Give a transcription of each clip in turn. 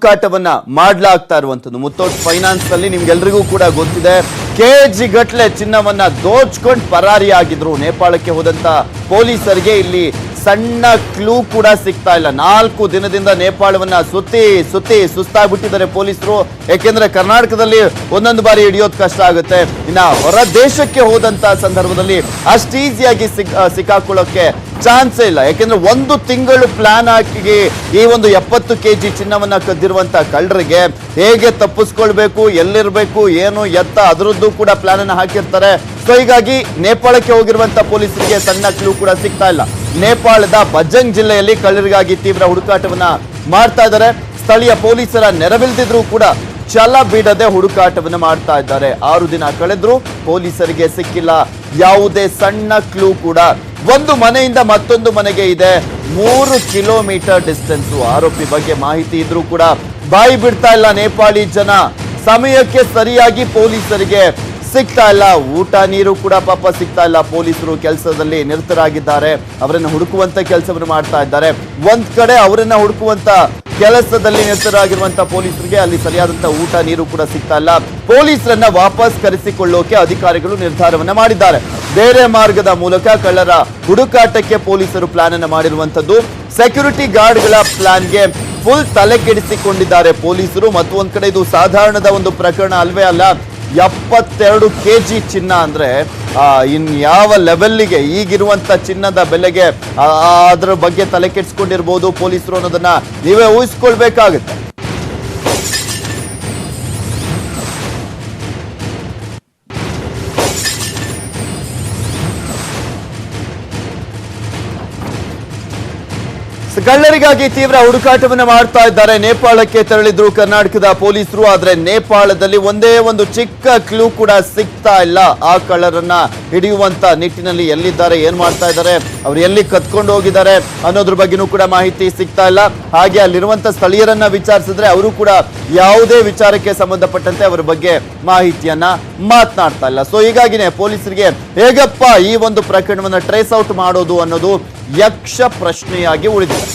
ಹುಡುಕಾಟವನ್ನ ಮಾಡಲಾಗ್ತಾ ಇರುವಂತದ್ದು ಮುತ್ತೂಟ್ ಫೈನಾನ್ಸ್ ನಲ್ಲಿ ನಿಮ್ಗೆಲ್ರಿಗೂ ಕೂಡ ಗೊತ್ತಿದೆ. ಕೆಜಿ ಗಟ್ಲೆ ಚಿನ್ನವನ್ನ ದೋಚ್ಕೊಂಡು ಪರಾರಿಯಾಗಿದ್ರು. ನೇಪಾಳಕ್ಕೆ ಹೋದಂತ ಪೊಲೀಸರಿಗೆ ಇಲ್ಲಿ ಸಣ್ಣ ಕ್ಲೂ ಕೂಡ ಸಿಗ್ತಾ ಇಲ್ಲ. 4 ದಿನದಿಂದ ನೇಪಾಳವನ್ನ ಸುತ್ತಿ ಸುಸ್ತಾಗ್ಬಿಟ್ಟಿದ್ದಾರೆ ಪೊಲೀಸರು. ಯಾಕೆಂದ್ರೆ ಕರ್ನಾಟಕದಲ್ಲಿ ಒಂದೊಂದು ಬಾರಿ ಹಿಡಿಯೋದು ಕಷ್ಟ ಆಗುತ್ತೆ. ಇನ್ನ ಹೊರ ದೇಶಕ್ಕೆ ಹೋದಂತ ಸಂದರ್ಭದಲ್ಲಿ ಅಷ್ಟು ಈಸಿಯಾಗಿ ಸಿಕ್ಕಾಕೊಳ್ಳೋಕೆ ಚಾನ್ಸೇ ಇಲ್ಲ. ಯಾಕೆಂದ್ರೆ 1 ತಿಂಗಳು ಪ್ಲಾನ್ ಹಾಕಿ ಈ ಒಂದು 70 kg ಚಿನ್ನವನ್ನ ಕದ್ದಿರುವಂತ ಕಳ್ಳರಿಗೆ ಹೇಗೆ ತಪ್ಪಿಸ್ಕೊಳ್ಬೇಕು, ಎಲ್ಲಿರ್ಬೇಕು, ಏನು ಎತ್ತ ಅದರದ್ದು ಕೂಡ ಪ್ಲಾನ್ ಅನ್ನ ಹಾಕಿರ್ತಾರೆ. ಸೊ ಹೀಗಾಗಿ ನೇಪಾಳಕ್ಕೆ ಹೋಗಿರುವಂತ ಪೊಲೀಸರಿಗೆ ಸಣ್ಣ ಕ್ಲೂ ಕೂಡ ಸಿಗ್ತಾ ಇಲ್ಲ. ನೇಪಾಳದ ಬಜಂಗ್ ಜಿಲ್ಲೆಯಲ್ಲಿ ಕಳ್ಳರಿಗಾಗಿ ತೀವ್ರ ಹುಡುಕಾಟವನ್ನ ಮಾಡ್ತಾ ಇದ್ದಾರೆ. ಸ್ಥಳೀಯ ಪೊಲೀಸರ ನೆರವಿಲ್ದಿದ್ರು ಕೂಡ ಛಲ ಬಿಡದೆ ಹುಡುಕಾಟವನ್ನು ಮಾಡ್ತಾ ಇದ್ದಾರೆ. 6 ದಿನ ಕಳೆದ್ರು ಪೊಲೀಸರಿಗೆ ಸಿಕ್ಕಿಲ್ಲ ಯಾವುದೇ ಸಣ್ಣ ಕ್ಲೂ ಕೂಡ. ಒಂದು ಮನೆಯಿಂದ ಮತ್ತೊಂದು ಮನೆಗೆ ಇದೆ 3 ಕಿಲೋಮೀಟರ್ ಡಿಸ್ಟೆನ್ಸ್. ಆರೋಪಿ ಬಗ್ಗೆ ಮಾಹಿತಿ ಇದ್ರೂ ಕೂಡ ಬಾಯಿ ಬಿಡ್ತಾ ಇಲ್ಲ ನೇಪಾಳಿ ಜನ. ಸಮಯಕ್ಕೆ ಸರಿಯಾಗಿ ಪೊಲೀಸರಿಗೆ ಸಿಗ್ತಾ ಇಲ್ಲ. ಊಟ ನೀರು ಕೂಡ ಪಾಪ ಸಿಗ್ತಾ ಇಲ್ಲ. ಪೊಲೀಸರು ಕೆಲಸದಲ್ಲಿ ನಿರತರಾಗಿದ್ದಾರೆ. ಅವರನ್ನು ಹುಡುಕುವಂತ ಕೆಲಸವನ್ನು ಮಾಡ್ತಾ ಇದ್ದಾರೆ. ಒಂದ್ ಕಡೆ ಅವರನ್ನ ಹುಡುಕುವಂತ ಕೆಲಸದಲ್ಲಿ ನಿರತರಾಗಿರುವಂತ ಪೊಲೀಸರಿಗೆ ಅಲ್ಲಿ ಸರಿಯಾದಂತ ಊಟ ನೀರು ಕೂಡ ಸಿಗ್ತಾ ಇಲ್ಲ. ಪೊಲೀಸರನ್ನ ವಾಪಸ್ ಕರೆಸಿಕೊಳ್ಳೋಕೆ ಅಧಿಕಾರಿಗಳು ನಿರ್ಧಾರವನ್ನ ಮಾಡಿದ್ದಾರೆ. ಬೇರೆ ಮಾರ್ಗದ ಮೂಲಕ ಕಳ್ಳರ ಹುಡುಕಾಟಕ್ಕೆ ಪೊಲೀಸರು ಪ್ಲಾನ್ ಅನ್ನು ಮಾಡಿರುವಂತದ್ದು. ಸೆಕ್ಯೂರಿಟಿ ಗಾರ್ಡ್ಗಳ ಪ್ಲಾನ್ಗೆ ಫುಲ್ ತಲೆ ಕೆಡಿಸಿಕೊಂಡಿದ್ದಾರೆ ಪೊಲೀಸರು. ಮತ್ತು ಒಂದ್ ಕಡೆ ಇದು ಸಾಧಾರಣದ ಒಂದು ಪ್ರಕರಣ ಅಲ್ವೇ ಅಲ್ಲ. 72 kg ಚಿನ್ನ ಅಂದ್ರೆ ಇನ್ಯಾವ ಲೆವೆಲ್ಗೆ ಈಗಿರುವಂತ ಚಿನ್ನದ ಬೆಲೆಗೆ ಅದರ ಬಗ್ಗೆ ತಲೆ ಕೆಡಿಸ್ಕೊಂಡಿರ್ಬೋದು ಪೊಲೀಸರು ಅನ್ನೋದನ್ನ ನೀವೇ ಊಹಿಸ್ಕೊಳ್ಬೇಕಾಗುತ್ತೆ. ಕಳ್ಳರಿಗಾಗಿ ತೀವ್ರ ಹುಡುಕಾಟವನ್ನು ಮಾಡ್ತಾ ಇದ್ದಾರೆ. ನೇಪಾಳಕ್ಕೆ ತೆರಳಿದ್ರು ಕರ್ನಾಟಕದ ಪೊಲೀಸರು. ಆದ್ರೆ ನೇಪಾಳದಲ್ಲಿ ಒಂದೇ ಒಂದು ಚಿಕ್ಕ ಕ್ಲೂ ಕೂಡ ಸಿಗ್ತಾ ಇಲ್ಲ. ಆ ಕಳ್ಳರನ್ನ ಹಿಡಿಯುವಂತ ನಿಟ್ಟಿನಲ್ಲಿ ಎಲ್ಲಿದ್ದಾರೆ, ಏನ್ ಮಾಡ್ತಾ ಇದ್ದಾರೆ, ಅವ್ರು ಎಲ್ಲಿ ಕತ್ಕೊಂಡು ಹೋಗಿದ್ದಾರೆ ಅನ್ನೋದ್ರ ಬಗ್ಗೆನೂ ಕೂಡ ಮಾಹಿತಿ ಸಿಗ್ತಾ ಇಲ್ಲ. ಹಾಗೆ ಅಲ್ಲಿರುವಂತ ಸ್ಥಳೀಯರನ್ನ ವಿಚಾರಿಸಿದ್ರೆ ಅವರು ಕೂಡ ಯಾವುದೇ ವಿಚಾರಕ್ಕೆ ಸಂಬಂಧಪಟ್ಟಂತೆ ಅವರ ಬಗ್ಗೆ ಮಾಹಿತಿಯನ್ನ ಮಾತನಾಡ್ತಾ ಇಲ್ಲ. ಸೊ ಹೀಗಾಗಿನೇ ಪೊಲೀಸರಿಗೆ ಹೇಗಪ್ಪ ಈ ಒಂದು ಪ್ರಕರಣವನ್ನ ಟ್ರೇಸ್ ಔಟ್ ಮಾಡೋದು ಅನ್ನೋದು ಯಕ್ಷ ಪ್ರಶ್ನೆಯಾಗಿ ಉಳಿದಿದೆ.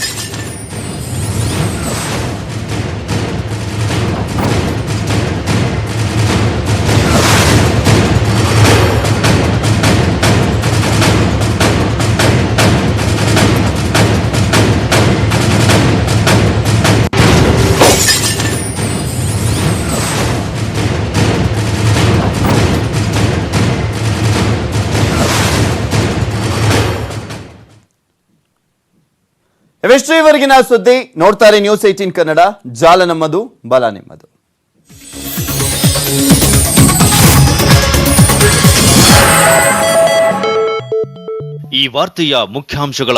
ಇವೆಷ್ಟುವರೆಗಿನ ಸುದ್ದಿ. ನೋಡ್ತಾರೆ ನ್ಯೂಸ್ 18 ಕನ್ನಡ. ಜಾಲ ನಮ್ಮದು, ಬಲ ನಿಮ್ಮದು. ಈ ವಾರ್ತೆಯ ಮುಖ್ಯಾಂಶಗಳ